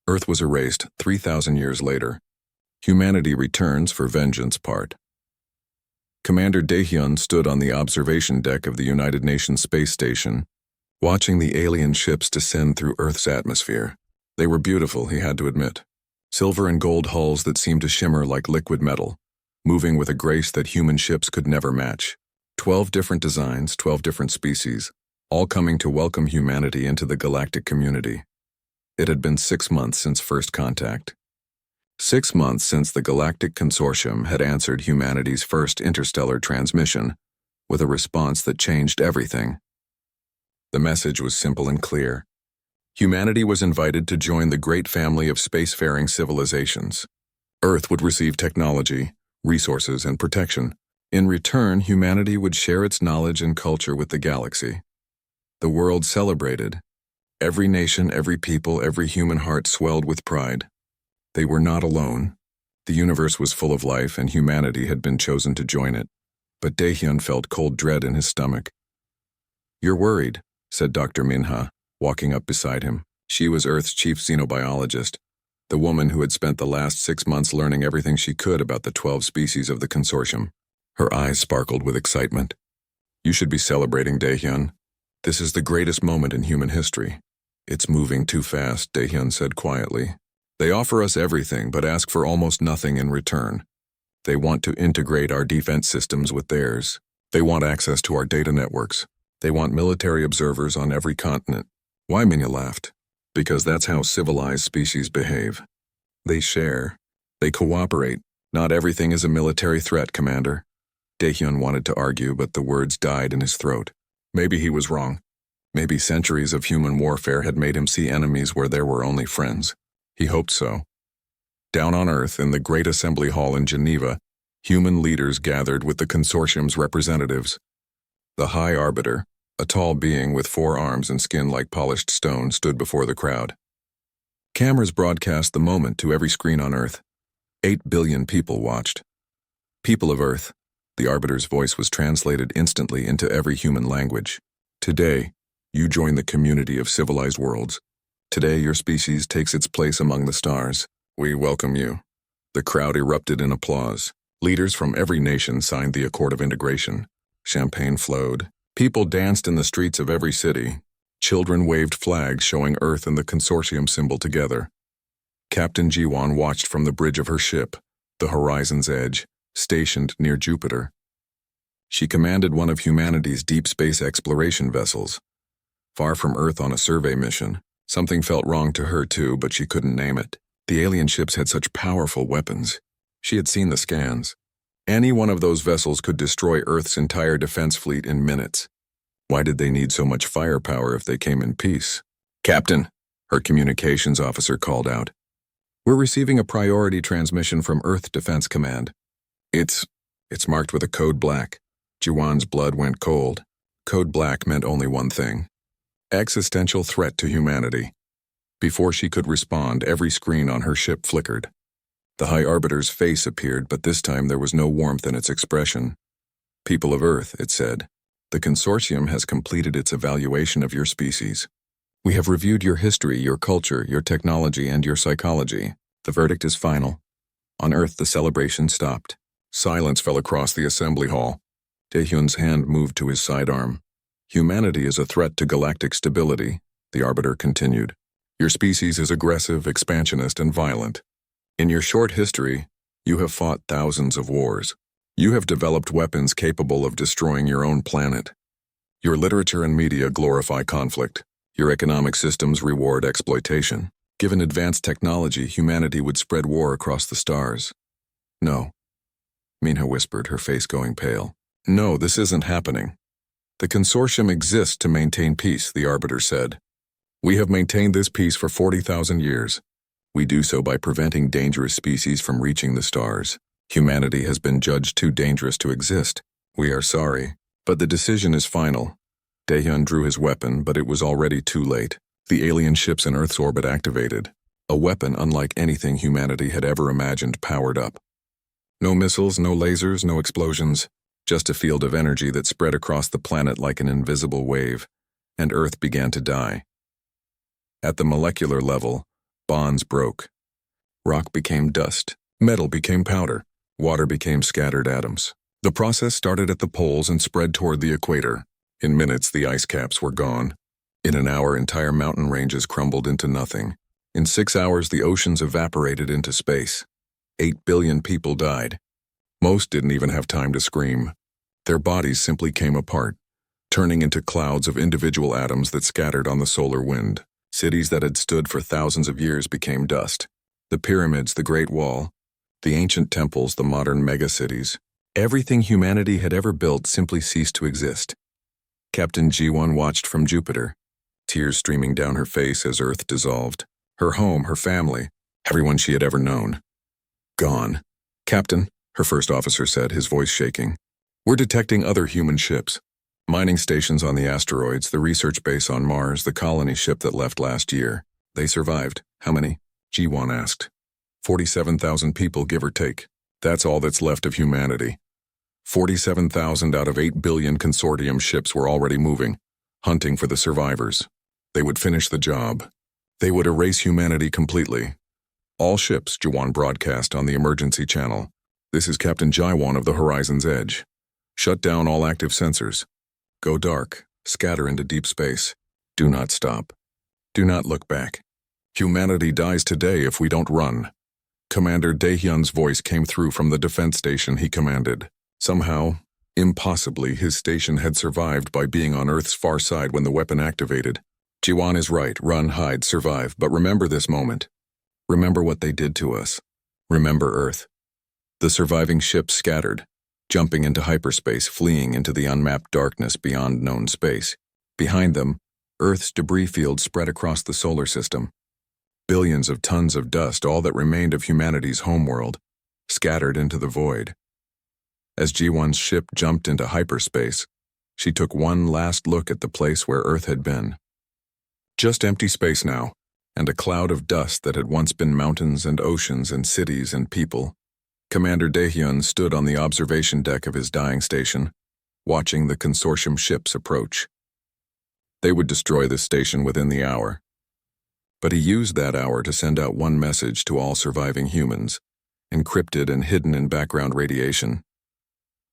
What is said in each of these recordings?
Earth was erased 3,000 years later. Humanity returns for vengeance part. Commander Daehyun stood on the observation deck of the United Nations space station, watching the alien ships descend through Earth's atmosphere. They were beautiful, he had to admit. Silver and gold hulls that seemed to shimmer like liquid metal, moving with a grace that human ships could never match. 12 different designs, 12 different species, all coming to welcome humanity into the galactic community. It had been 6 months since first contact. 6 months since the Galactic Consortium had answered humanity's first interstellar transmission with a response that changed everything. The message was simple and clear. Humanity was invited to join the great family of spacefaring civilizations. Earth would receive technology, resources, and protection. In return, humanity would share its knowledge and culture with the galaxy. The world celebrated. Every nation, every people, every human heart swelled with pride. They were not alone. The universe was full of life, and humanity had been chosen to join it. But Daehyun felt cold dread in his stomach. "You're worried," said Dr. Minha, walking up beside him. She was Earth's chief xenobiologist, the woman who had spent the last 6 months learning everything she could about the 12 species of the consortium. Her eyes sparkled with excitement. "You should be celebrating, Daehyun. This is the greatest moment in human history." "It's moving too fast," Daehyun said quietly. "They offer us everything but ask for almost nothing in return. They want to integrate our defense systems with theirs. They want access to our data networks. They want military observers on every continent." Why? Minya laughed. "Because that's how civilized species behave. They share. They cooperate. Not everything is a military threat, Commander." Daehyun wanted to argue, but the words died in his throat. Maybe he was wrong. Maybe centuries of human warfare had made him see enemies where there were only friends. He hoped so. Down on Earth, in the Great Assembly Hall in Geneva, human leaders gathered with the consortium's representatives. The High Arbiter, a tall being with 4 arms and skin like polished stone, stood before the crowd. Cameras broadcast the moment to every screen on Earth. 8 billion people watched. "People of Earth," the Arbiter's voice was translated instantly into every human language. "Today, you join the community of civilized worlds. Today, your species takes its place among the stars. We welcome you." The crowd erupted in applause. Leaders from every nation signed the Accord of Integration. Champagne flowed. People danced in the streets of every city. Children waved flags showing Earth and the consortium symbol together. Captain Jiwon watched from the bridge of her ship, the horizon's edge, stationed near Jupiter. She commanded one of humanity's deep space exploration vessels. Far from Earth on a survey mission, something felt wrong to her too, but she couldn't name it. The alien ships had such powerful weapons. She had seen the scans. Any one of those vessels could destroy Earth's entire defense fleet in minutes. Why did they need so much firepower if they came in peace? "Captain," her communications officer called out. "We're receiving a priority transmission from Earth Defense Command. It's marked with a code black." Jiwon's blood went cold. Code black meant only one thing: existential threat to humanity. Before she could respond, every screen on her ship flickered. The High Arbiter's face appeared, but this time there was no warmth in its expression. "People of Earth," it said, "the consortium has completed its evaluation of your species. We have reviewed your history, your culture, your technology, and your psychology. The verdict is final." On Earth, the celebration stopped. Silence fell across the assembly hall. Daehyun's hand moved to his sidearm. "Humanity is a threat to galactic stability," the Arbiter continued. "Your species is aggressive, expansionist, and violent. In your short history, you have fought thousands of wars. You have developed weapons capable of destroying your own planet. Your literature and media glorify conflict. Your economic systems reward exploitation. Given advanced technology, humanity would spread war across the stars." "No," Minha whispered, her face going pale. "No, this isn't happening. The consortium exists to maintain peace," the Arbiter said. "We have maintained this peace for 40,000 years. We do so by preventing dangerous species from reaching the stars. Humanity has been judged too dangerous to exist. We are sorry, but the decision is final." Daehyun drew his weapon, but it was already too late. The alien ships in Earth's orbit activated. A weapon unlike anything humanity had ever imagined powered up. No missiles, no lasers, no explosions. Just a field of energy that spread across the planet like an invisible wave, and Earth began to die. At the molecular level, Bonds broke. Rock became dust. Metal became powder. Water became scattered atoms. The process started at the poles and spread toward the equator. In minutes, the ice caps were gone. In an hour, entire mountain ranges crumbled into nothing. In 6 hours, the oceans evaporated into space. 8 billion people died. Most didn't even have time to scream. Their bodies simply came apart, turning into clouds of individual atoms that scattered on the solar wind. Cities that had stood for thousands of years became dust. The pyramids, the Great Wall, the ancient temples, the modern megacities. Everything humanity had ever built simply ceased to exist. Captain G1 watched from Jupiter, tears streaming down her face as Earth dissolved. Her home, her family, everyone she had ever known. Gone. "Captain," her first officer said, his voice shaking. "We're detecting other human ships. Mining stations on the asteroids, the research base on Mars, the colony ship that left last year. They survived." "How many?" G1 asked. 47,000 people, give or take. That's all that's left of humanity. 47,000 out of 8 billion consortium ships were already moving, hunting for the survivors. They would finish the job. They would erase humanity completely. "All ships," Jawan broadcast on the emergency channel. "This is Captain Jaiwan of the Horizon's Edge. Shut down all active sensors. Go dark. Scatter into deep space. Do not stop. Do not look back. Humanity dies today if we don't run." Commander Daehyun's voice came through from the defense station he commanded. Somehow, impossibly, his station had survived by being on Earth's far side when the weapon activated. "Jiwan is right. Run, hide, survive. But remember this moment. Remember what they did to us. Remember Earth." The surviving ships scattered, jumping into hyperspace, fleeing into the unmapped darkness beyond known space. Behind them, Earth's debris field spread across the solar system. Billions of tons of dust, all that remained of humanity's homeworld, scattered into the void. As G1's ship jumped into hyperspace, she took one last look at the place where Earth had been. Just empty space now, and a cloud of dust that had once been mountains and oceans and cities and people. Commander Daehyun stood on the observation deck of his dying station, watching the consortium ships approach. They would destroy this station within the hour. But he used that hour to send out one message to all surviving humans, encrypted and hidden in background radiation.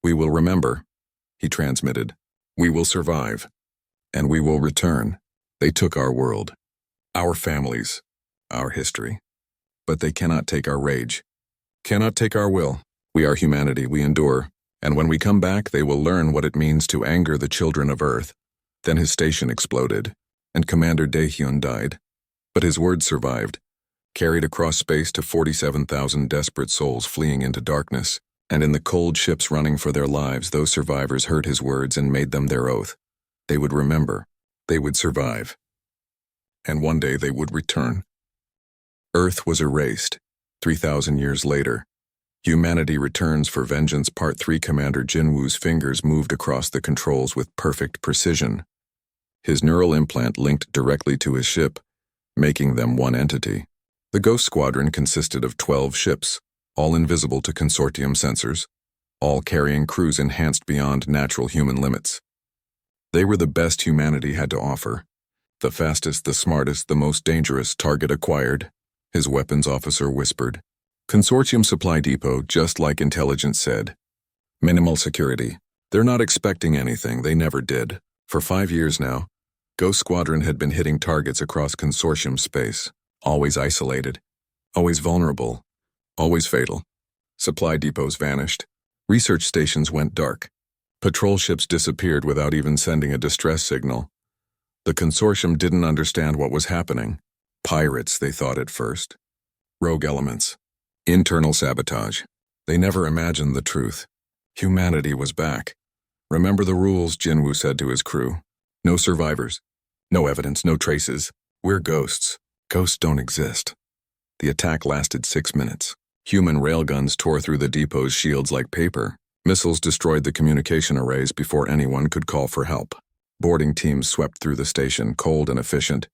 "We will remember," he transmitted. "We will survive. And we will return. They took our world, our families, our history. But they cannot take our rage, cannot take our will. We are humanity, we endure. And when we come back, they will learn what it means to anger the children of Earth." Then his station exploded, and Commander Daehyun died. But his words survived, carried across space to 47,000 desperate souls fleeing into darkness. And in the cold ships running for their lives, those survivors heard his words and made them their oath. They would remember. They would survive. And one day they would return. Earth was erased. 3,000 years later, Humanity Returns for Vengeance Part 3. Commander Jinwoo's fingers moved across the controls with perfect precision. His neural implant linked directly to his ship, making them one entity. The Ghost Squadron consisted of 12 ships, all invisible to consortium sensors, all carrying crews enhanced beyond natural human limits. They were the best humanity had to offer. The fastest, the smartest, the most dangerous target acquired, his weapons officer whispered. Consortium supply depot, just like intelligence said. Minimal security. They're not expecting anything, they never did. For 5 years now, Ghost Squadron had been hitting targets across consortium space, always isolated, always vulnerable, always fatal. Supply depots vanished. Research stations went dark. Patrol ships disappeared without even sending a distress signal. The consortium didn't understand what was happening. Pirates, they thought at first. Rogue elements. Internal sabotage. They never imagined the truth. Humanity was back. "Remember the rules," Jinwoo said to his crew. "No survivors. No evidence, no traces. We're ghosts. Ghosts don't exist." The attack lasted 6 minutes. Human railguns tore through the depot's shields like paper. Missiles destroyed the communication arrays before anyone could call for help. Boarding teams swept through the station, cold and efficient,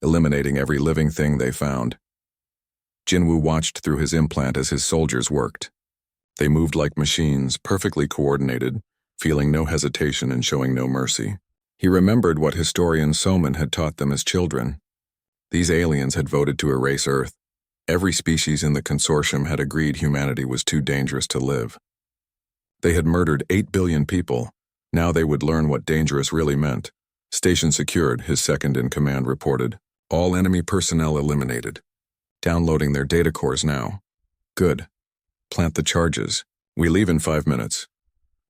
eliminating every living thing they found. Jinwoo watched through his implant as his soldiers worked. They moved like machines, perfectly coordinated, feeling no hesitation and showing no mercy. He remembered what historian Soman had taught them as children. These aliens had voted to erase Earth. Every species in the consortium had agreed humanity was too dangerous to live. They had murdered 8 billion people. Now they would learn what dangerous really meant. Station secured, his second-in-command reported. All enemy personnel eliminated. Downloading their data cores now. Good. Plant the charges. We leave in 5 minutes.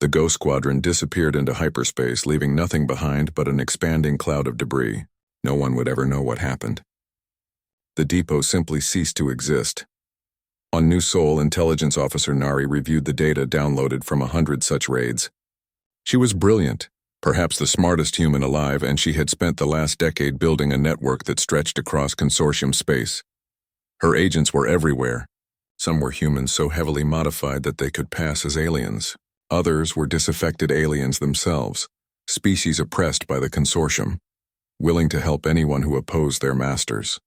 The Ghost Squadron disappeared into hyperspace, leaving nothing behind but an expanding cloud of debris. No one would ever know what happened. The depot simply ceased to exist. On New Sol, Intelligence Officer Nari reviewed the data downloaded from 100 such raids. She was brilliant, perhaps the smartest human alive, and she had spent the last decade building a network that stretched across consortium space. Her agents were everywhere. Some were humans so heavily modified that they could pass as aliens. Others were disaffected aliens themselves, species oppressed by the consortium, willing to help anyone who opposed their masters.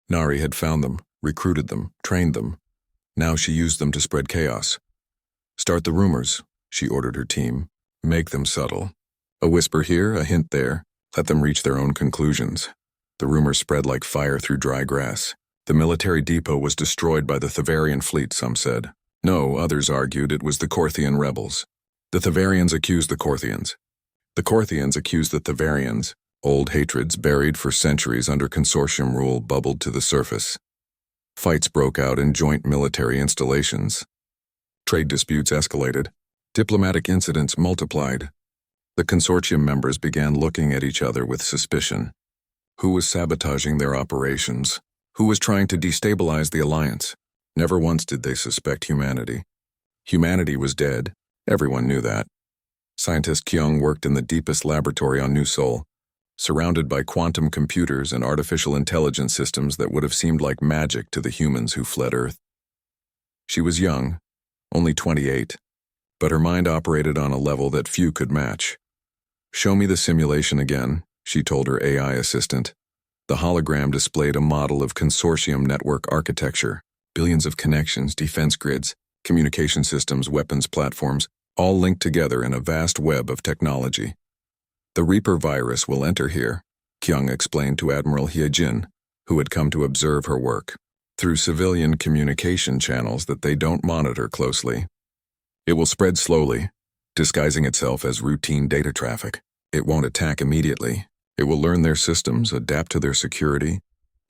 Nari had found them, recruited them, trained them. Now she used them to spread chaos. Start the rumors, she ordered her team. Make them subtle. A whisper here, a hint there. Let them reach their own conclusions. The rumors spread like fire through dry grass. The military depot was destroyed by the Thevarian fleet, some said. No, others argued it was the Korthian rebels. The Thevarians accused the Korthians. The Korthians accused the Thevarians. Old hatreds buried for centuries under consortium rule bubbled to the surface. Fights broke out in joint military installations. Trade disputes escalated. Diplomatic incidents multiplied. The consortium members began looking at each other with suspicion. Who was sabotaging their operations? Who was trying to destabilize the alliance? Never once did they suspect humanity. Humanity was dead. Everyone knew that. Scientist Kyung worked in the deepest laboratory on New Sol, surrounded by quantum computers and artificial intelligence systems that would have seemed like magic to the humans who fled Earth. She was young, only 28, but her mind operated on a level that few could match. Show me the simulation again, she told her AI assistant. The hologram displayed a model of consortium network architecture, billions of connections, defense grids, communication systems, weapons platforms, all linked together in a vast web of technology. The Reaper virus will enter here, Kyung explained to Admiral Hyejin, who had come to observe her work, through civilian communication channels that they don't monitor closely. It will spread slowly, disguising itself as routine data traffic. It won't attack immediately. It will learn their systems, adapt to their security,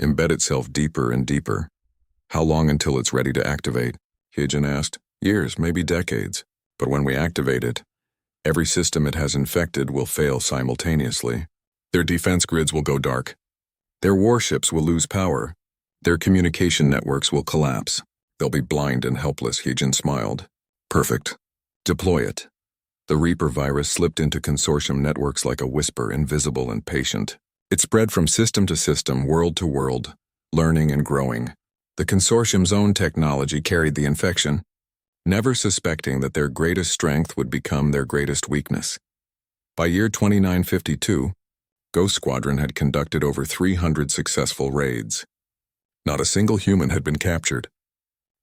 embed itself deeper and deeper. How long until it's ready to activate? Hyejin asked. Years, maybe decades. But when we activate it, every system it has infected will fail simultaneously. Their defense grids will go dark. Their warships will lose power. Their communication networks will collapse. They'll be blind and helpless, Hyejin smiled. Perfect. Deploy it. The Reaper virus slipped into consortium networks like a whisper, invisible and patient. It spread from system to system, world to world, learning and growing. The consortium's own technology carried the infection, never suspecting that their greatest strength would become their greatest weakness. By year 2952, Ghost Squadron had conducted over 300 successful raids. Not a single human had been captured.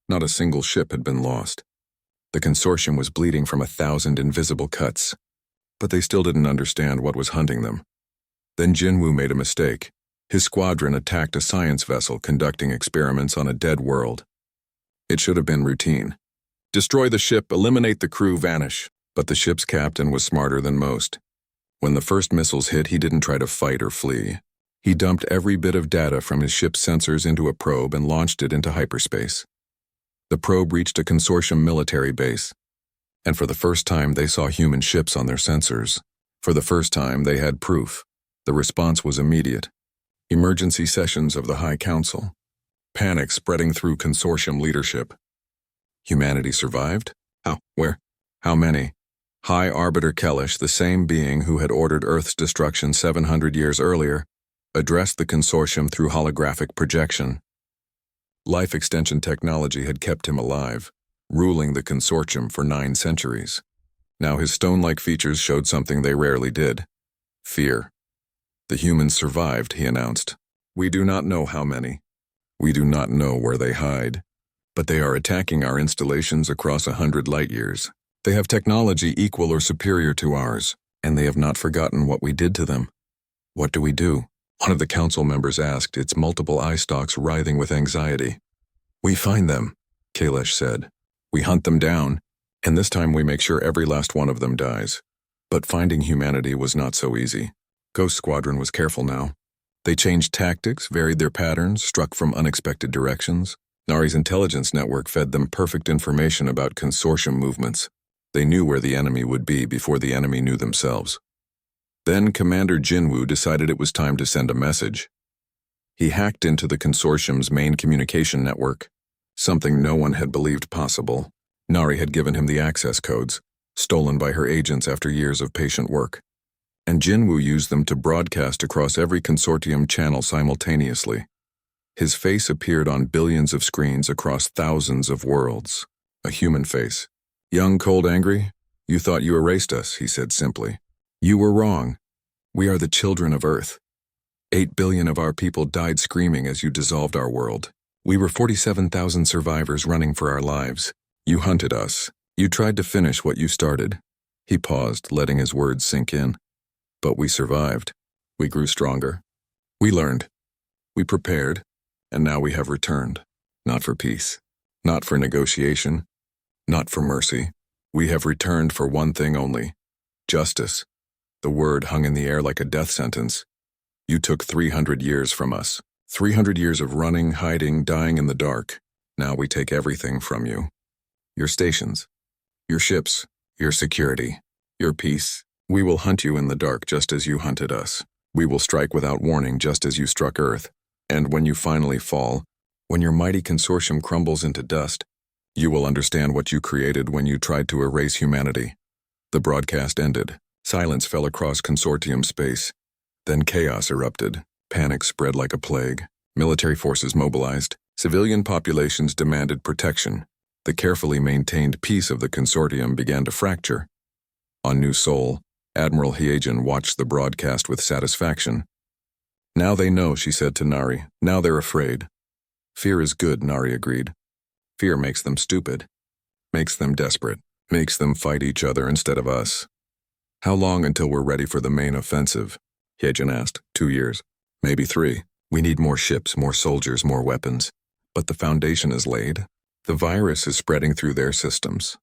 Not a single ship had been lost. The consortium was bleeding from 1,000 invisible cuts, but they still didn't understand what was hunting them. Then Jinwoo made a mistake. His squadron attacked a science vessel conducting experiments on a dead world. It should have been routine. Destroy the ship, eliminate the crew, vanish. But the ship's captain was smarter than most. When the first missiles hit, he didn't try to fight or flee. He dumped every bit of data from his ship's sensors into a probe and launched it into hyperspace. The probe reached a consortium military base, and for the first time they saw human ships on their sensors. For the first time they had proof. The response was immediate. Emergency sessions of the High Council. Panic spreading through consortium leadership. Humanity survived? How? Where? How many? High Arbiter Kellish, the same being who had ordered Earth's destruction 700 years earlier, addressed the consortium through holographic projection. Life extension technology had kept him alive, ruling the consortium for 9 centuries. Now his stone-like features showed something they rarely did. Fear. The humans survived, he announced. We do not know how many. We do not know where they hide. But they are attacking our installations across 100 light-years. They have technology equal or superior to ours, and they have not forgotten what we did to them. What do we do? One of the council members asked, its multiple eye stalks writhing with anxiety. "We find them," Kailash said. "We hunt them down, and this time we make sure every last one of them dies." But finding humanity was not so easy. Ghost Squadron was careful now. They changed tactics, varied their patterns, struck from unexpected directions. Nari's intelligence network fed them perfect information about consortium movements. They knew where the enemy would be before the enemy knew themselves. Then Commander Jinwoo decided it was time to send a message. He hacked into the consortium's main communication network, something no one had believed possible. Nari had given him the access codes, stolen by her agents after years of patient work. And Jinwoo used them to broadcast across every consortium channel simultaneously. His face appeared on billions of screens across thousands of worlds. A human face. "Young, cold, angry? You thought you erased us," he said simply. "You were wrong. We are the children of Earth. 8 billion of our people died screaming as you dissolved our world. We were 47,000 survivors running for our lives. You hunted us. You tried to finish what you started." He paused, letting his words sink in. "But we survived. We grew stronger. We learned. We prepared. And now we have returned. Not for peace. Not for negotiation. Not for mercy. We have returned for one thing only. Justice." The word hung in the air like a death sentence. "You took 300 years from us. 300 years of running, hiding, dying in the dark. Now we take everything from you. Your stations. Your ships. Your security. Your peace. We will hunt you in the dark just as you hunted us. We will strike without warning just as you struck Earth. And when you finally fall, when your mighty consortium crumbles into dust, you will understand what you created when you tried to erase humanity." The broadcast ended. Silence fell across consortium space. Then chaos erupted. Panic spread like a plague. Military forces mobilized. Civilian populations demanded protection. The carefully maintained peace of the consortium began to fracture. On New Sol, Admiral Hyejin watched the broadcast with satisfaction. "Now they know," she said to Nari. "Now they're afraid." "Fear is good," Nari agreed. "Fear makes them stupid. Makes them desperate. Makes them fight each other instead of us." "How long until we're ready for the main offensive?" Hyejin asked. 2 years. "Maybe 3. We need more ships, more soldiers, more weapons. But the foundation is laid. The virus is spreading through their systems.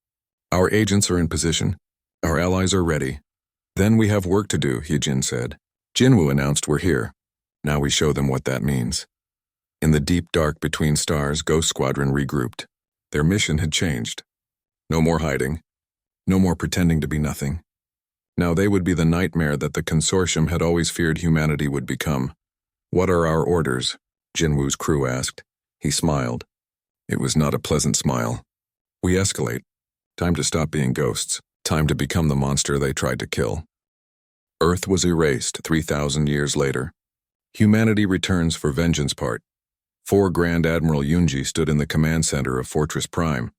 Our agents are in position. Our allies are ready. Then we have work to do," Hyejin said. "Jinwoo announced we're here. Now we show them what that means." In the deep dark between stars, Ghost Squadron regrouped. Their mission had changed. No more hiding. No more pretending to be nothing. Now they would be the nightmare that the consortium had always feared humanity would become. "What are our orders?" Jinwoo's crew asked. He smiled. It was not a pleasant smile. "We escalate. Time to stop being ghosts. Time to become the monster they tried to kill." Earth was erased 3,000 years later. Humanity returns for vengeance part. 4 Grand Admiral Yunji stood in the command center of Fortress Prime,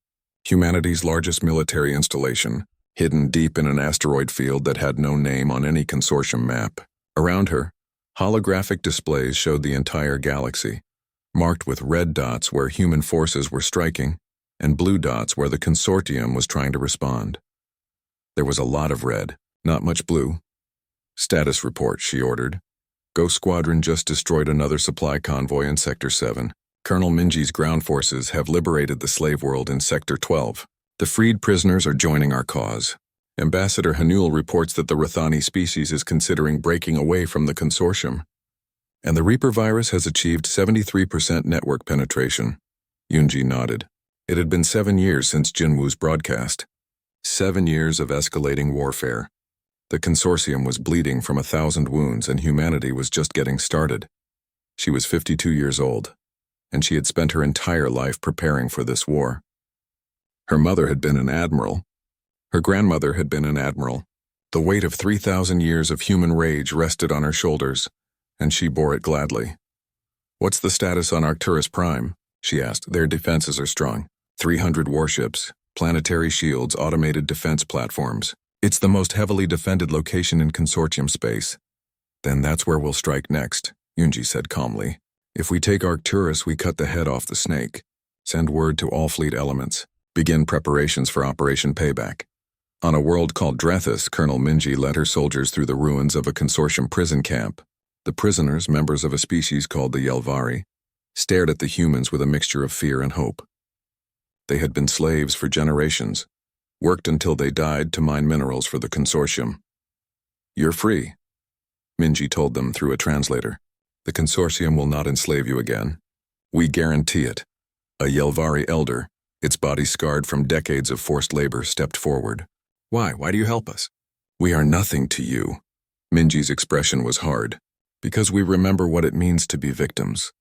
humanity's largest military installation, hidden deep in an asteroid field that had no name on any consortium map. Around her, holographic displays showed the entire galaxy, marked with red dots where human forces were striking, and blue dots where the consortium was trying to respond. There was a lot of red, not much blue. "Status report," she ordered. "Ghost Squadron just destroyed another supply convoy in Sector 7. Colonel Minji's ground forces have liberated the slave world in Sector 12. The freed prisoners are joining our cause. Ambassador Hanul reports that the Rathani species is considering breaking away from the consortium. And the Reaper virus has achieved 73% network penetration." Yunji nodded. It had been 7 years since Jinwoo's broadcast. 7 years of escalating warfare. The consortium was bleeding from 1,000 wounds and humanity was just getting started. She was 52 years old, and she had spent her entire life preparing for this war. Her mother had been an admiral. Her grandmother had been an admiral. The weight of 3,000 years of human rage rested on her shoulders, and she bore it gladly. "What's the status on Arcturus Prime?" she asked. "Their defenses are strong. 300 warships, planetary shields, automated defense platforms. It's the most heavily defended location in consortium space." "Then that's where we'll strike next," Yunji said calmly. "If we take Arcturus, we cut the head off the snake. Send word to all fleet elements. Begin preparations for Operation Payback." On a world called Drethus, Colonel Minji led her soldiers through the ruins of a consortium prison camp. The prisoners, members of a species called the Yelvari, stared at the humans with a mixture of fear and hope. They had been slaves for generations, worked until they died to mine minerals for the consortium. "You're free," Minji told them through a translator. "The consortium will not enslave you again. We guarantee it." A Yelvari elder, its body scarred from decades of forced labor, stepped forward. "Why? Why do you help us?" "We are nothing to you." Minji's expression was hard. "Because we remember what it means to be victims.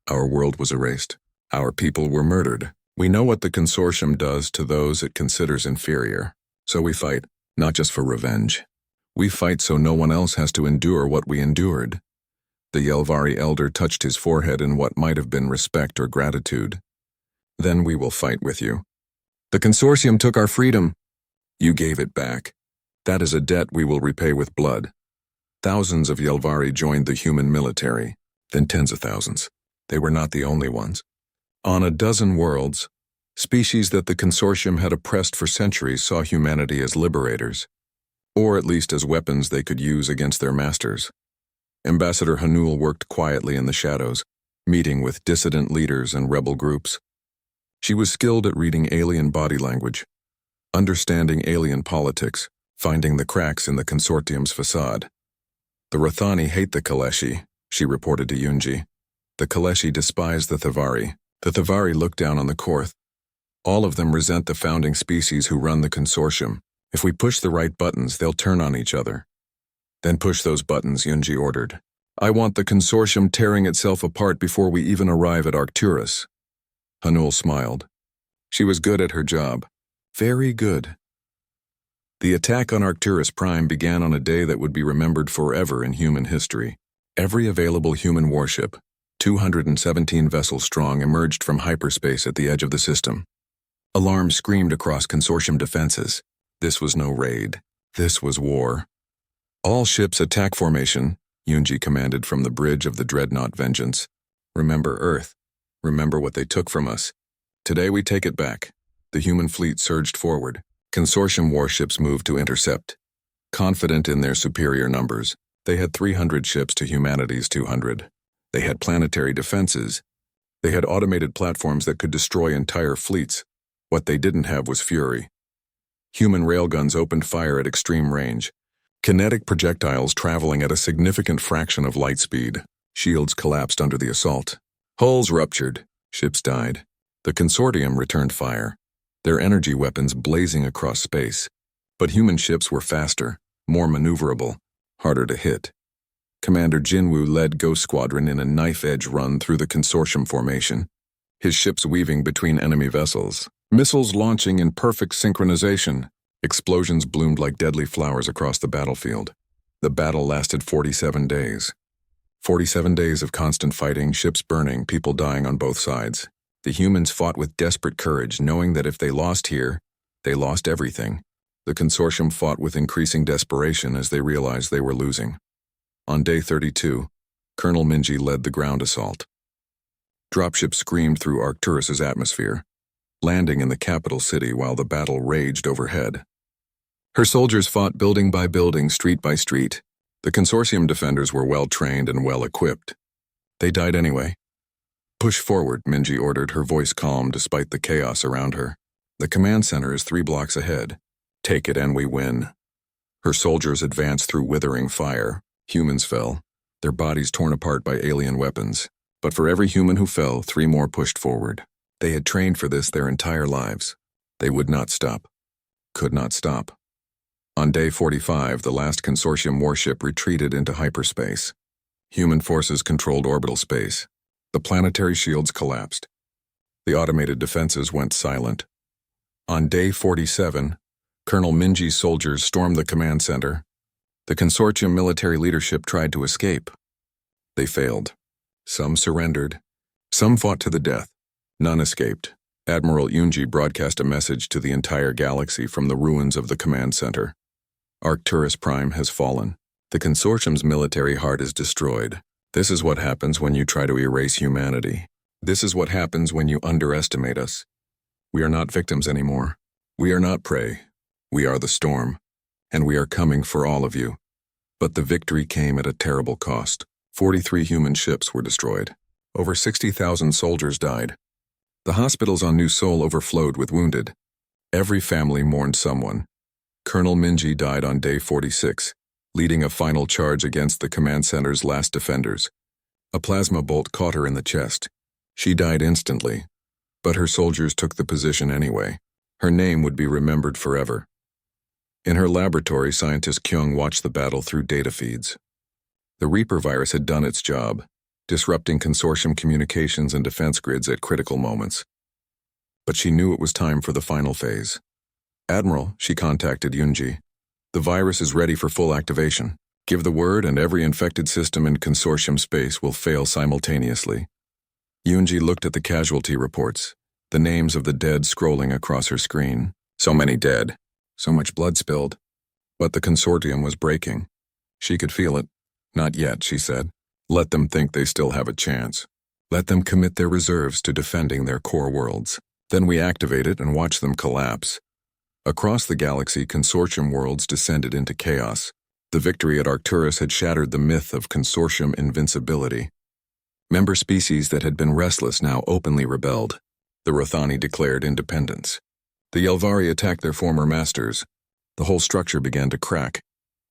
Our world was erased. Our people were murdered. We know what the consortium does to those it considers inferior. So we fight, not just for revenge. We fight so no one else has to endure what we endured." The Yelvari elder touched his forehead in what might have been respect or gratitude. "Then we will fight with you. The consortium took our freedom. You gave it back. That is a debt we will repay with blood." Thousands of Yelvari joined the human military, then tens of thousands. They were not the only ones. On a dozen worlds, species that the consortium had oppressed for centuries saw humanity as liberators, or at least as weapons they could use against their masters. Ambassador Hanul worked quietly in the shadows, meeting with dissident leaders and rebel groups. She was skilled at reading alien body language, understanding alien politics, finding the cracks in the consortium's facade. "The Rathani hate the Kaleshi," she reported to Yunji. "The Kaleshi despise the Thavari. The Thavari look down on the Korth. All of them resent the founding species who run the consortium. If we push the right buttons, they'll turn on each other." "Then push those buttons," Yunji ordered. "I want the consortium tearing itself apart before we even arrive at Arcturus." Hanul smiled. She was good at her job. Very good. The attack on Arcturus Prime began on a day that would be remembered forever in human history. Every available human warship, 217 vessels strong, emerged from hyperspace at the edge of the system. Alarms screamed across consortium defenses. This was no raid. This was war. "All ships attack formation," Yunji commanded from the bridge of the dreadnought Vengeance. "Remember Earth. Remember what they took from us. Today we take it back." The human fleet surged forward. Consortium warships moved to intercept. Confident in their superior numbers, they had 300 ships to humanity's 200. They had planetary defenses. They had automated platforms that could destroy entire fleets. What they didn't have was fury. Human railguns opened fire at extreme range. Kinetic projectiles traveling at a significant fraction of light speed. Shields collapsed under the assault. Hulls ruptured. Ships died. The consortium returned fire, their energy weapons blazing across space. But human ships were faster, more maneuverable, harder to hit. Commander Jinwoo led Ghost Squadron in a knife-edge run through the consortium formation, his ships weaving between enemy vessels, missiles launching in perfect synchronization. Explosions bloomed like deadly flowers across the battlefield. The battle lasted 47 days. 47 days of constant fighting, ships burning, people dying on both sides. The humans fought with desperate courage, knowing that if they lost here, they lost everything. The consortium fought with increasing desperation as they realized they were losing. On day 32, Colonel Minji led the ground assault. Dropships screamed through Arcturus's atmosphere, landing in the capital city while the battle raged overhead. Her soldiers fought building by building, street by street. The consortium defenders were well-trained and well-equipped. They died anyway. "Push forward," Minji ordered, her voice calm despite the chaos around her. "The command center is 3 blocks ahead. Take it and we win." Her soldiers advanced through withering fire. Humans fell, their bodies torn apart by alien weapons. But for every human who fell, 3 more pushed forward. They had trained for this their entire lives. They would not stop. Could not stop. On day 45, the last consortium warship retreated into hyperspace. Human forces controlled orbital space. The planetary shields collapsed. The automated defenses went silent. On day 47, Colonel Minji's soldiers stormed the command center. The consortium military leadership tried to escape. They failed. Some surrendered. Some fought to the death. None escaped. Admiral Yunji broadcast a message to the entire galaxy from the ruins of the command center. Arcturus Prime has fallen. The consortium's military heart is destroyed. This is what happens when you try to erase humanity. This is what happens when you underestimate us. We are not victims anymore. We are not prey. We are the storm. And we are coming for all of you. But the victory came at a terrible cost. 43 human ships were destroyed. Over 60,000 soldiers died. The hospitals on New Seoul overflowed with wounded. Every family mourned someone. Colonel Minji died on day 46, leading a final charge against the command center's last defenders. A plasma bolt caught her in the chest. She died instantly, but her soldiers took the position anyway. Her name would be remembered forever. In her laboratory, scientist Kyung watched the battle through data feeds. The Reaper virus had done its job, disrupting consortium communications and defense grids at critical moments. But she knew it was time for the final phase. Admiral, she contacted Yoonji. The virus is ready for full activation. Give the word and every infected system in consortium space will fail simultaneously. Yoonji looked at the casualty reports, the names of the dead scrolling across her screen. So many dead. So much blood spilled. But the consortium was breaking. She could feel it. Not yet, she said. Let them think they still have a chance. Let them commit their reserves to defending their core worlds. Then we activate it and watch them collapse. Across the galaxy, consortium worlds descended into chaos. The victory at Arcturus had shattered the myth of consortium invincibility. Member species that had been restless now openly rebelled. The Rothani declared independence. The Yelvari attacked their former masters. The whole structure began to crack.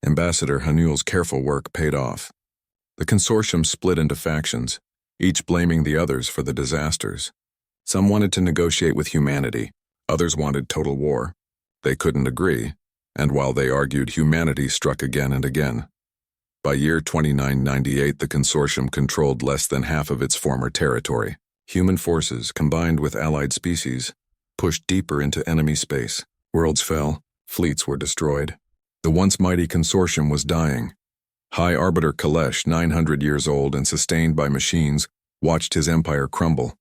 Ambassador Hanul's careful work paid off. The consortium split into factions, each blaming the others for the disasters. Some wanted to negotiate with humanity, others wanted total war. They couldn't agree, and while they argued, humanity struck again and again. By year 2998, the consortium controlled less than half of its former territory. Human forces, combined with allied species, pushed deeper into enemy space. Worlds fell, fleets were destroyed. The once mighty consortium was dying. High Arbiter Kalesh, 900 years old and sustained by machines, watched his empire crumble.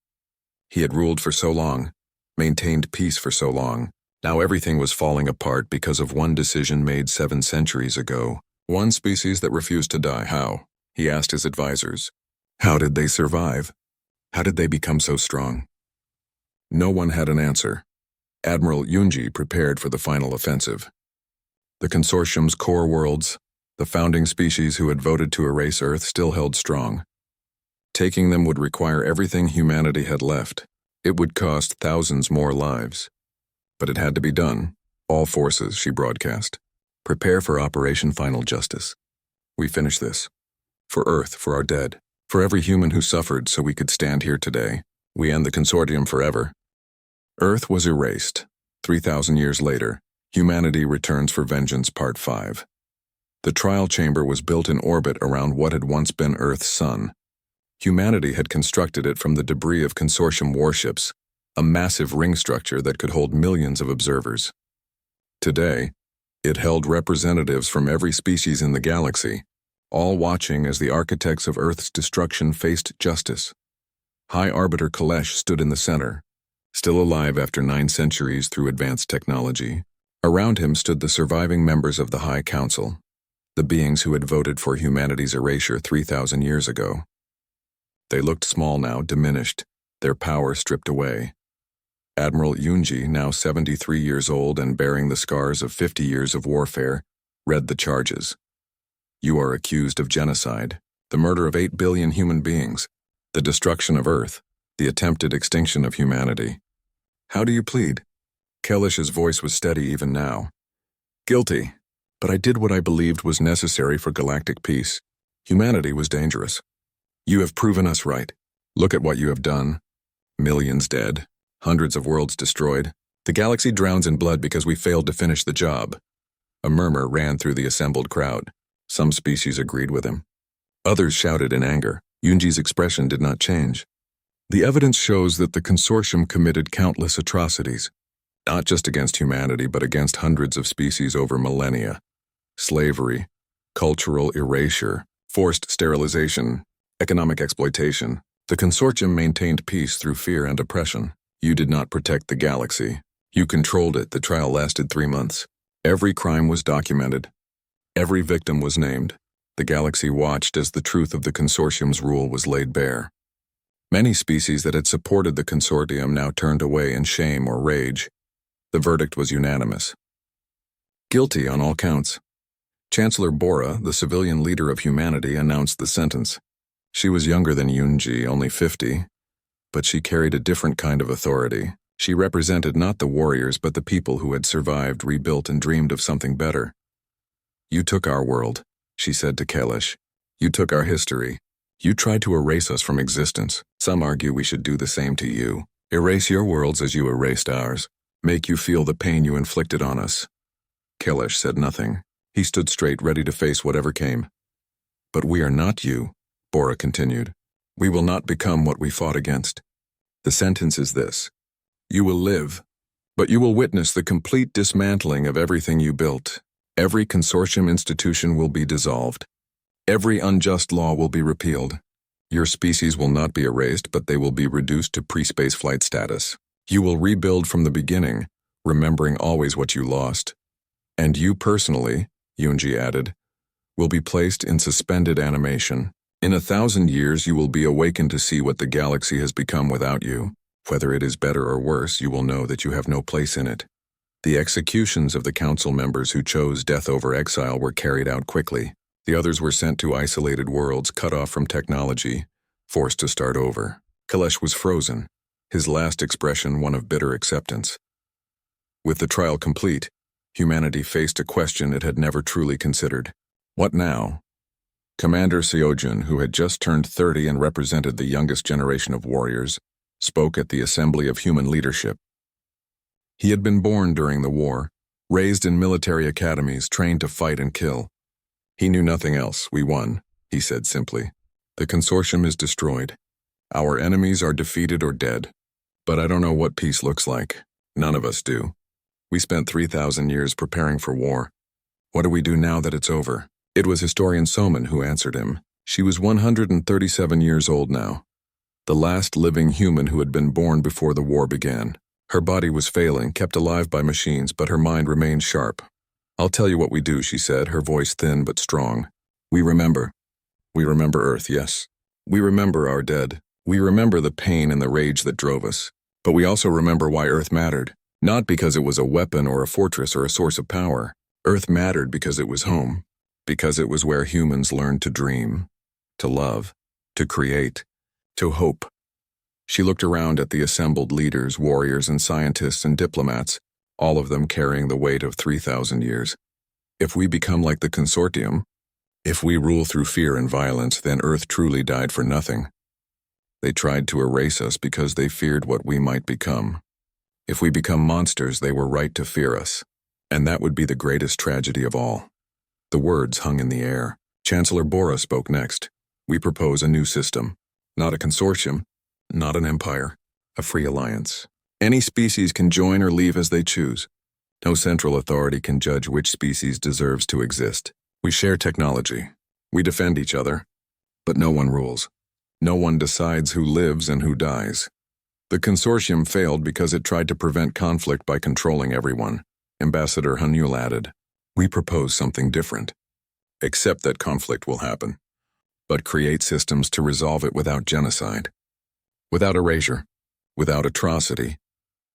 He had ruled for so long, maintained peace for so long. Now everything was falling apart because of one decision made 7 centuries ago. One species that refused to die. How? He asked his advisors. How did they survive? How did they become so strong? No one had an answer. Admiral Yoonji prepared for the final offensive. The consortium's core worlds, the founding species who had voted to erase Earth, still held strong. Taking them would require everything humanity had left. It would cost thousands more lives. But it had to be done. All forces, she broadcast. Prepare for Operation Final Justice. We finish this. For Earth, for our dead. For every human who suffered so we could stand here today. We end the consortium forever. Earth was erased. 3,000 years later, humanity returns for vengeance, Part 5. The trial chamber was built in orbit around what had once been Earth's sun. Humanity had constructed it from the debris of consortium warships, a massive ring structure that could hold millions of observers. Today, it held representatives from every species in the galaxy, all watching as the architects of Earth's destruction faced justice. High Arbiter Kalesh stood in the center, still alive after 9 centuries through advanced technology. Around him stood the surviving members of the High Council, the beings who had voted for humanity's erasure 3,000 years ago. They looked small now, diminished, their power stripped away. Admiral Yoonji, now 73 years old and bearing the scars of 50 years of warfare, read the charges. You are accused of genocide, the murder of 8 billion human beings, the destruction of Earth, the attempted extinction of humanity. How do you plead? Kalesh's voice was steady even now. Guilty, but I did what I believed was necessary for galactic peace. Humanity was dangerous. You have proven us right. Look at what you have done. Millions dead. Hundreds of worlds destroyed. The galaxy drowns in blood because we failed to finish the job. A murmur ran through the assembled crowd. Some species agreed with him. Others shouted in anger. Yoonji's expression did not change. The evidence shows that the consortium committed countless atrocities, not just against humanity, but against hundreds of species over millennia. Slavery, cultural erasure, forced sterilization, economic exploitation. The consortium maintained peace through fear and oppression. You did not protect the galaxy. You controlled it. The trial lasted 3 months. Every crime was documented. Every victim was named. The galaxy watched as the truth of the consortium's rule was laid bare. Many species that had supported the consortium now turned away in shame or rage. The verdict was unanimous. Guilty on all counts. Chancellor Bora, the civilian leader of humanity, announced the sentence. She was younger than Yunji, only 50, but she carried a different kind of authority. She represented not the warriors but the people who had survived, rebuilt, and dreamed of something better. "You took our world," she said to Kailash. "You took our history. You tried to erase us from existence. Some argue we should do the same to you. Erase your worlds as you erased ours. Make you feel the pain you inflicted on us." Kailash said nothing. He stood straight, ready to face whatever came. "But we are not you," Bora continued. "We will not become what we fought against. The sentence is this: you will live, but you will witness the complete dismantling of everything you built. Every consortium institution will be dissolved. Every unjust law will be repealed. Your species will not be erased, but they will be reduced to pre-space flight status. You will rebuild from the beginning, remembering always what you lost. And you personally," Yunji added, "will be placed in suspended animation. In 1,000 years you will be awakened to see what the galaxy has become without you. Whether it is better or worse, you will know that you have no place in it." The executions of the council members who chose death over exile were carried out quickly. The others were sent to isolated worlds, cut off from technology, forced to start over. Kailash was frozen, his last expression one of bitter acceptance. With the trial complete, humanity faced a question it had never truly considered. What now? Commander Seojun, who had just turned 30 and represented the youngest generation of warriors, spoke at the Assembly of Human Leadership. He had been born during the war, raised in military academies, trained to fight and kill. He knew nothing else. "We won," he said simply. "The consortium is destroyed. Our enemies are defeated or dead. But I don't know what peace looks like. None of us do. We spent 3,000 years preparing for war. What do we do now that it's over?" It was historian Soman who answered him. She was 137 years old now, the last living human who had been born before the war began. Her body was failing, kept alive by machines, but her mind remained sharp. "I'll tell you what we do," she said, her voice thin but strong. "We remember. We remember Earth, yes. We remember our dead. We remember the pain and the rage that drove us. But we also remember why Earth mattered. Not because it was a weapon or a fortress or a source of power. Earth mattered because it was home. Because it was where humans learned to dream, to love, to create, to hope." She looked around at the assembled leaders, warriors and scientists and diplomats, all of them carrying the weight of 3,000 years. "If we become like the consortium, if we rule through fear and violence, then Earth truly died for nothing. They tried to erase us because they feared what we might become. If we become monsters, they were right to fear us. And that would be the greatest tragedy of all." The words hung in the air. Chancellor Bora spoke next. "We propose a new system. Not a consortium, not an empire, a free alliance. Any species can join or leave as they choose. No central authority can judge which species deserves to exist. We share technology. We defend each other. But no one rules. No one decides who lives and who dies. The consortium failed because it tried to prevent conflict by controlling everyone," Ambassador Hanul added. "We propose something different. Accept that conflict will happen, but create systems to resolve it without genocide, without erasure, without atrocity."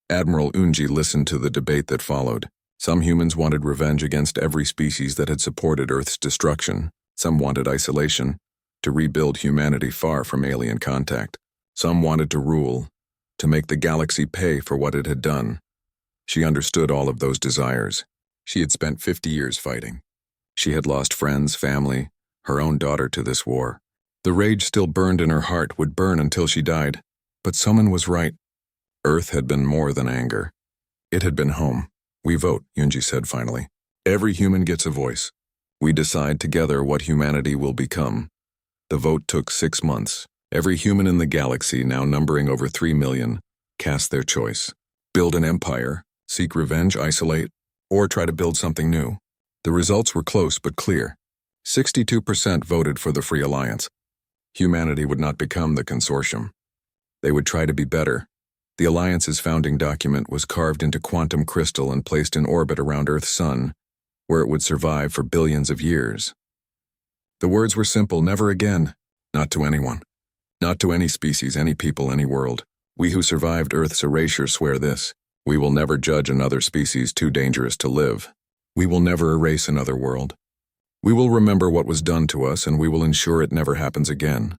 Admiral Unji listened to the debate that followed. Some humans wanted revenge against every species that had supported Earth's destruction. Some wanted isolation, to rebuild humanity far from alien contact. Some wanted to rule, to make the galaxy pay for what it had done. She understood all of those desires. She had spent 50 years fighting. She had lost friends, family, her own daughter to this war. The rage still burned in her heart, would burn until she died. But someone was right. Earth had been more than anger. It had been home. "We vote," Yunji said finally. "Every human gets a voice. We decide together what humanity will become." The vote took 6 months. Every human in the galaxy, now numbering over 3 million, cast their choice. Build an empire, seek revenge, isolate, or try to build something new. The results were close but clear. 62% voted for the Free Alliance. Humanity would not become the consortium. They would try to be better. The Alliance's founding document was carved into quantum crystal and placed in orbit around Earth's sun, where it would survive for billions of years. The words were simple: never again. Not to anyone. Not to any species, any people, any world. We who survived Earth's erasure swear this. We will never judge another species too dangerous to live. We will never erase another world. We will remember what was done to us, and we will ensure it never happens again.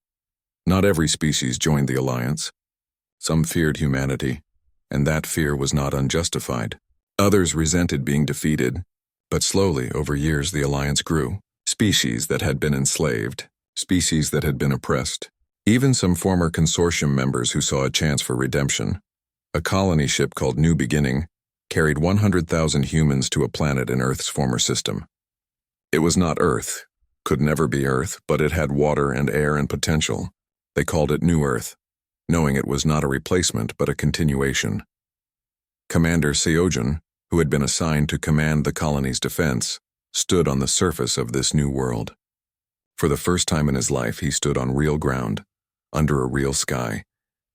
Not every species joined the alliance. Some feared humanity, and that fear was not unjustified. Others resented being defeated, but slowly, over years, the alliance grew. Species that had been enslaved, species that had been oppressed, even some former consortium members who saw a chance for redemption. A colony ship called New Beginning carried 100,000 humans to a planet in Earth's former system. It was not Earth, could never be Earth, but it had water and air and potential. They called it New Earth, knowing it was not a replacement but a continuation. Commander Seogen, who had been assigned to command the colony's defense, stood on the surface of this new world. For the first time in his life, he stood on real ground, under a real sky,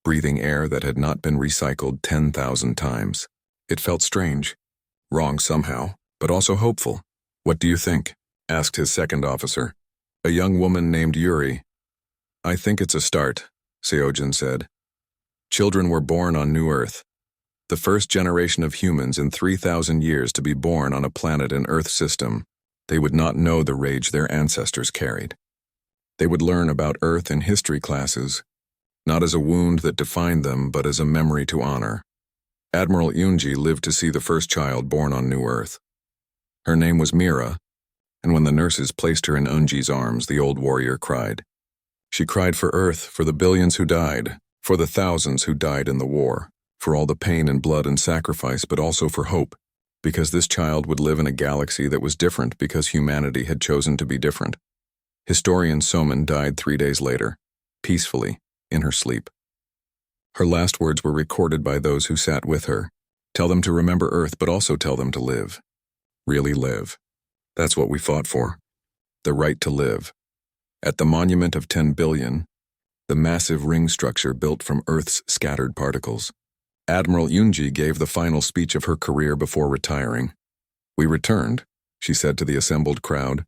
breathing air that had not been recycled 10,000 times. It felt strange, wrong somehow, but also hopeful. "What do you think?" asked his second officer, a young woman named Yuri. "I think it's a start," Seogen said. Children were born on New Earth, the first generation of humans in 3,000 years to be born on a planet in Earth system. They would not know the rage their ancestors carried. They would learn about Earth in history classes, not as a wound that defined them, but as a memory to honor. Admiral Yunji lived to see the first child born on New Earth. Her name was Mira, and when the nurses placed her in Unji's arms, the old warrior cried. She cried for Earth, for the billions who died, for the thousands who died in the war, for all the pain and blood and sacrifice, but also for hope, because this child would live in a galaxy that was different because humanity had chosen to be different. Historian Soman died 3 days later, peacefully, in her sleep. Her last words were recorded by those who sat with her. Tell them to remember Earth, but also tell them to live. Really live. That's what we fought for. The right to live. At the monument of 10 billion, the massive ring structure built from Earth's scattered particles, Admiral Yunji gave the final speech of her career before retiring. "We returned," she said to the assembled crowd,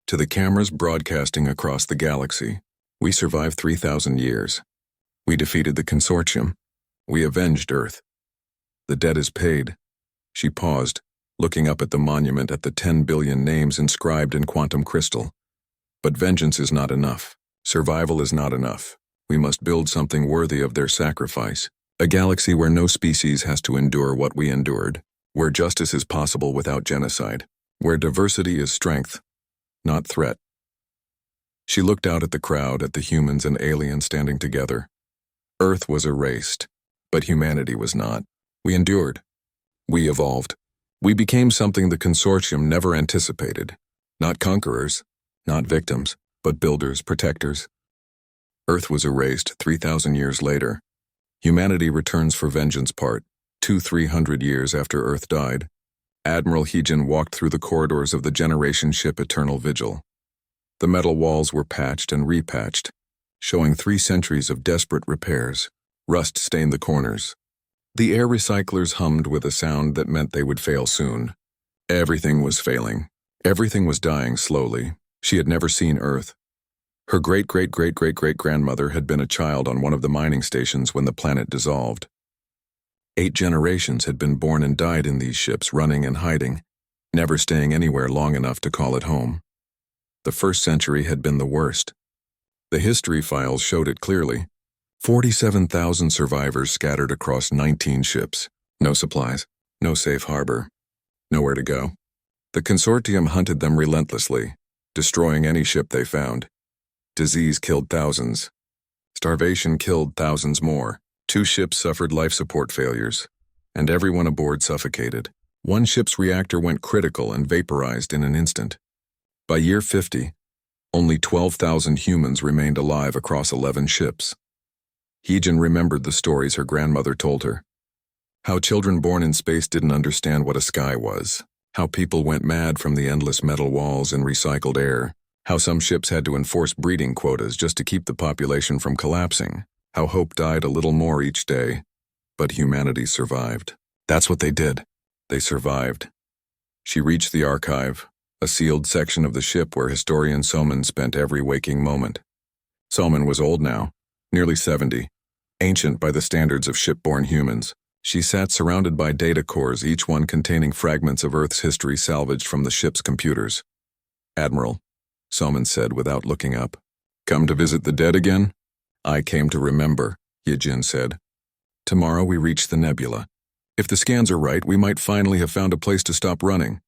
"to the cameras broadcasting across the galaxy. We survived 3,000 years. We defeated the consortium. We avenged Earth. The debt is paid." She paused, looking up at the monument at the 10 billion names inscribed in quantum crystal. "But vengeance is not enough. Survival is not enough. We must build something worthy of their sacrifice. A galaxy where no species has to endure what we endured, where justice is possible without genocide, where diversity is strength, not threat." She looked out at the crowd, at the humans and aliens standing together. Earth was erased, but humanity was not. We endured. We evolved. We became something the consortium never anticipated. Not conquerors, not victims, but builders, protectors. Earth was erased 3,000 years later. Humanity returns for vengeance part, 300 years after Earth died. Admiral Heejin walked through the corridors of the generation ship Eternal Vigil. The metal walls were patched and repatched, showing 3 centuries of desperate repairs. Rust stained the corners. The air recyclers hummed with a sound that meant they would fail soon. Everything was failing. Everything was dying slowly. She had never seen Earth. Her great-great-great-great-great-grandmother had been a child on one of the mining stations when the planet dissolved. 8 generations had been born and died in these ships, running and hiding, never staying anywhere long enough to call it home. The first century had been the worst. The history files showed it clearly. 47,000 survivors scattered across 19 ships. No supplies, no safe harbor, nowhere to go. The consortium hunted them relentlessly, destroying any ship they found. Disease killed thousands. Starvation killed thousands more. 2 ships suffered life support failures, and everyone aboard suffocated. One ship's reactor went critical and vaporized in an instant. By year 50, only 12,000 humans remained alive across 11 ships. Heejin remembered the stories her grandmother told her. How children born in space didn't understand what a sky was. How people went mad from the endless metal walls and recycled air. How some ships had to enforce breeding quotas just to keep the population from collapsing. How hope died a little more each day. But humanity survived. That's what they did. They survived. She reached the archive, a sealed section of the ship where historian Soman spent every waking moment. Soman was old now, nearly 70, ancient by the standards of shipborne humans. She sat surrounded by data cores, each one containing fragments of Earth's history salvaged from the ship's computers. "Admiral," Soman said without looking up. "Come to visit the dead again?" I came to remember, Yijin said. Tomorrow we reach the nebula. If the scans are right, we might finally have found a place to stop running.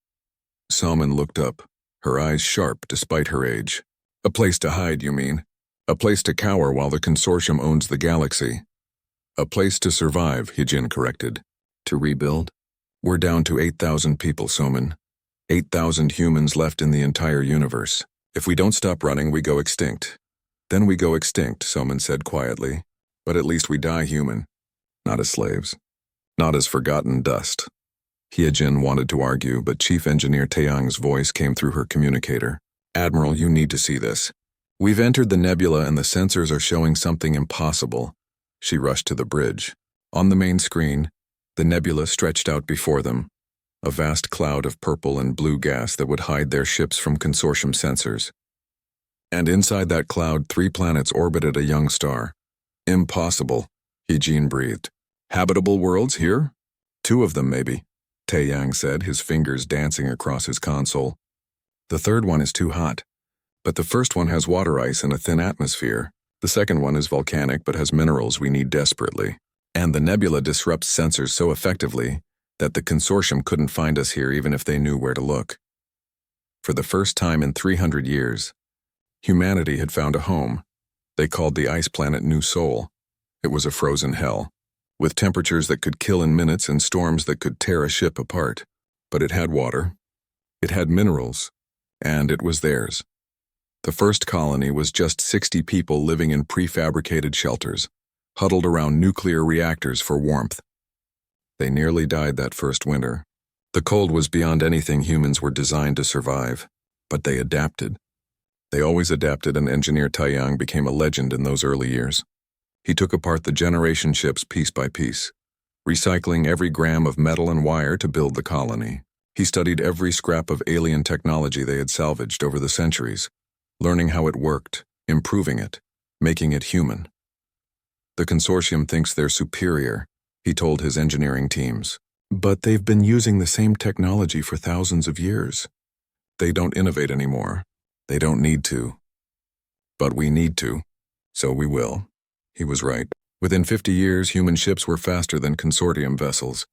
Salmon looked up, her eyes sharp despite her age. A place to hide, you mean? A place to cower while the consortium owns the galaxy. A place to survive, Yijin corrected. To rebuild? We're down to 8,000 people, Soman. 8,000 humans left in the entire universe. If we don't stop running, we go extinct. Then we go extinct, Soman said quietly. But at least we die human. Not as slaves. Not as forgotten dust. Hyejin wanted to argue, but Chief Engineer Taeyang's voice came through her communicator. Admiral, you need to see this. We've entered the nebula and the sensors are showing something impossible. She rushed to the bridge. On the main screen, the nebula stretched out before them, a vast cloud of purple and blue gas that would hide their ships from consortium sensors. And inside that cloud, 3 planets orbited a young star. Impossible, Hyejin breathed. Habitable worlds here? 2 of them, maybe, Taeyang said, his fingers dancing across his console. The 3rd one is too hot. But the first one has water ice and a thin atmosphere. The second one is volcanic but has minerals we need desperately. And the nebula disrupts sensors so effectively that the consortium couldn't find us here even if they knew where to look. For the first time in 300 years, humanity had found a home. They called the ice planet New Sol. It was a frozen hell, with temperatures that could kill in minutes and storms that could tear a ship apart. But it had water, it had minerals, and it was theirs. The first colony was just 60 people living in prefabricated shelters, huddled around nuclear reactors for warmth. They nearly died that first winter. The cold was beyond anything humans were designed to survive, but they adapted. They always adapted, and Engineer Taeyang became a legend in those early years. He took apart the generation ships piece by piece, recycling every gram of metal and wire to build the colony. He studied every scrap of alien technology they had salvaged over the centuries, learning how it worked, improving it, making it human. The consortium thinks they're superior, he told his engineering teams. But they've been using the same technology for thousands of years. They don't innovate anymore. They don't need to. But we need to, so we will. He was right. Within 50 years, human ships were faster than consortium vessels.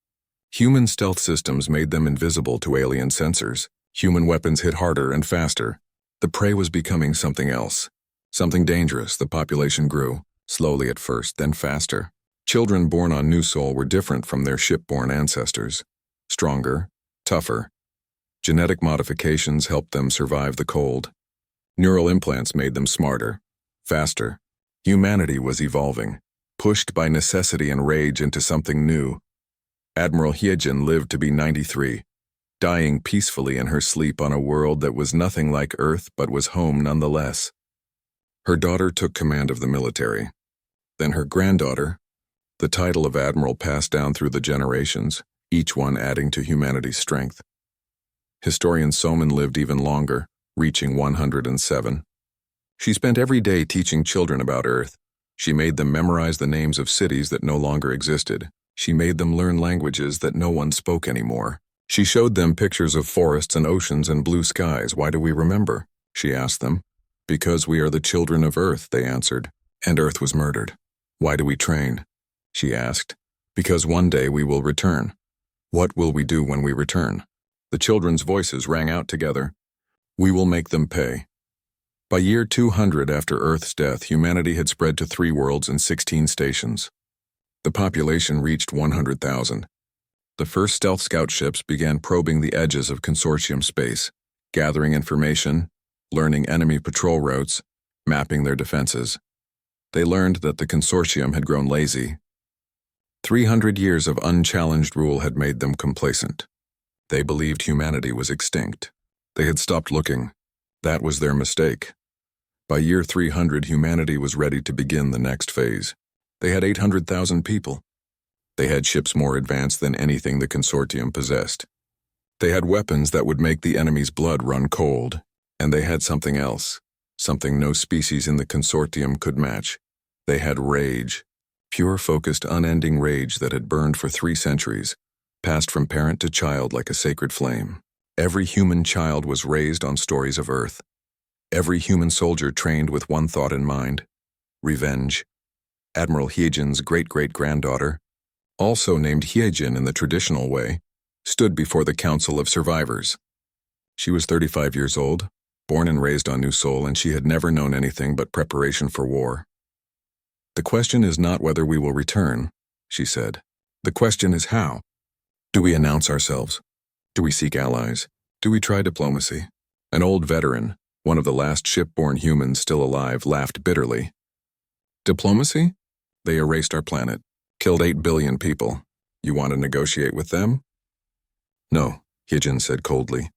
Human stealth systems made them invisible to alien sensors. Human weapons hit harder and faster. The prey was becoming something else. Something dangerous. The population grew, slowly at first, then faster. Children born on New Sol were different from their ship-born ancestors. Stronger, tougher. Genetic modifications helped them survive the cold. Neural implants made them smarter, faster. Humanity was evolving, pushed by necessity and rage into something new. Admiral Hyejin lived to be 93, dying peacefully in her sleep on a world that was nothing like Earth but was home nonetheless. Her daughter took command of the military. Then her granddaughter, the title of admiral passed down through the generations, each one adding to humanity's strength. Historian Soman lived even longer, reaching 107. She spent every day teaching children about Earth. She made them memorize the names of cities that no longer existed. She made them learn languages that no one spoke anymore. She showed them pictures of forests and oceans and blue skies. Why do we remember? She asked them. Because we are the children of Earth, they answered. And Earth was murdered. Why do we train? She asked. Because one day we will return. What will we do when we return? The children's voices rang out together. We will make them pay. By year 200 after Earth's death, humanity had spread to 3 worlds and 16 stations. The population reached 100,000. The first stealth scout ships began probing the edges of consortium space, gathering information, learning enemy patrol routes, mapping their defenses. They learned that the consortium had grown lazy. 300 years of unchallenged rule had made them complacent. They believed humanity was extinct. They had stopped looking. That was their mistake. By year 300, humanity was ready to begin the next phase. They had 800,000 people. They had ships more advanced than anything the consortium possessed. They had weapons that would make the enemy's blood run cold. And they had something else, something no species in the consortium could match. They had rage. Pure, focused, unending rage that had burned for 3 centuries, passed from parent to child like a sacred flame. Every human child was raised on stories of Earth. Every human soldier trained with one thought in mind: revenge. Admiral Hyejin's great-great-granddaughter, also named Hyejin in the traditional way, stood before the Council of Survivors. She was 35 years old, born and raised on New Seoul, and she had never known anything but preparation for war. "The question is not whether we will return," she said. "The question is how. Do we announce ourselves? Do we seek allies? Do we try diplomacy?" An old veteran, one of the last ship-borne humans still alive, laughed bitterly. "Diplomacy? They erased our planet, killed 8 billion people. You want to negotiate with them?" "No," Hyejin said coldly.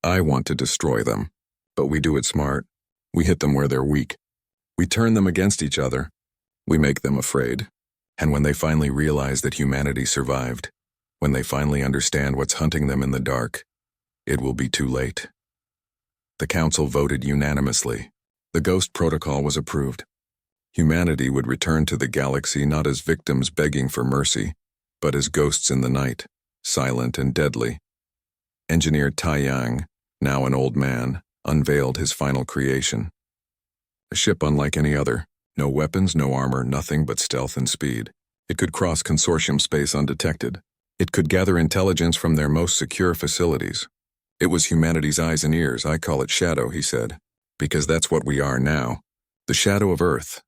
"I want to destroy them. But we do it smart. We hit them where they're weak. We turn them against each other. We make them afraid. And when they finally realize that humanity survived, when they finally understand what's hunting them in the dark, it will be too late." The council voted unanimously. The Ghost Protocol was approved. Humanity would return to the galaxy not as victims begging for mercy, but as ghosts in the night, silent and deadly. Engineer Tai Yang, now an old man, unveiled his final creation. A ship unlike any other. No weapons, no armor, nothing but stealth and speed. It could cross consortium space undetected. It could gather intelligence from their most secure facilities. "It was humanity's eyes and ears. I call it Shadow," he said, "because that's what we are now. The shadow of Earth.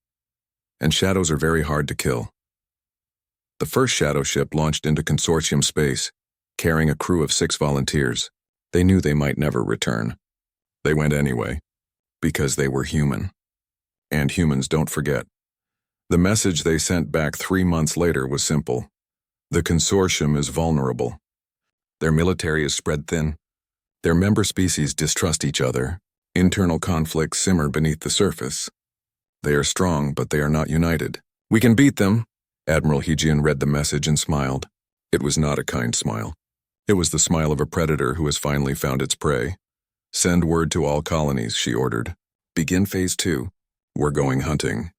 And shadows are very hard to kill." The first shadow ship launched into consortium space, carrying a crew of 6 volunteers. They knew they might never return. They went anyway, because they were human. And humans don't forget. The message they sent back 3 months later was simple. The consortium is vulnerable. Their military is spread thin. Their member species distrust each other. Internal conflicts simmer beneath the surface. They are strong, but they are not united. "We can beat them." Admiral Hyejin read the message and smiled. It was not a kind smile. It was the smile of a predator who has finally found its prey. "Send word to all colonies," she ordered. "Begin Phase 2. We're going hunting."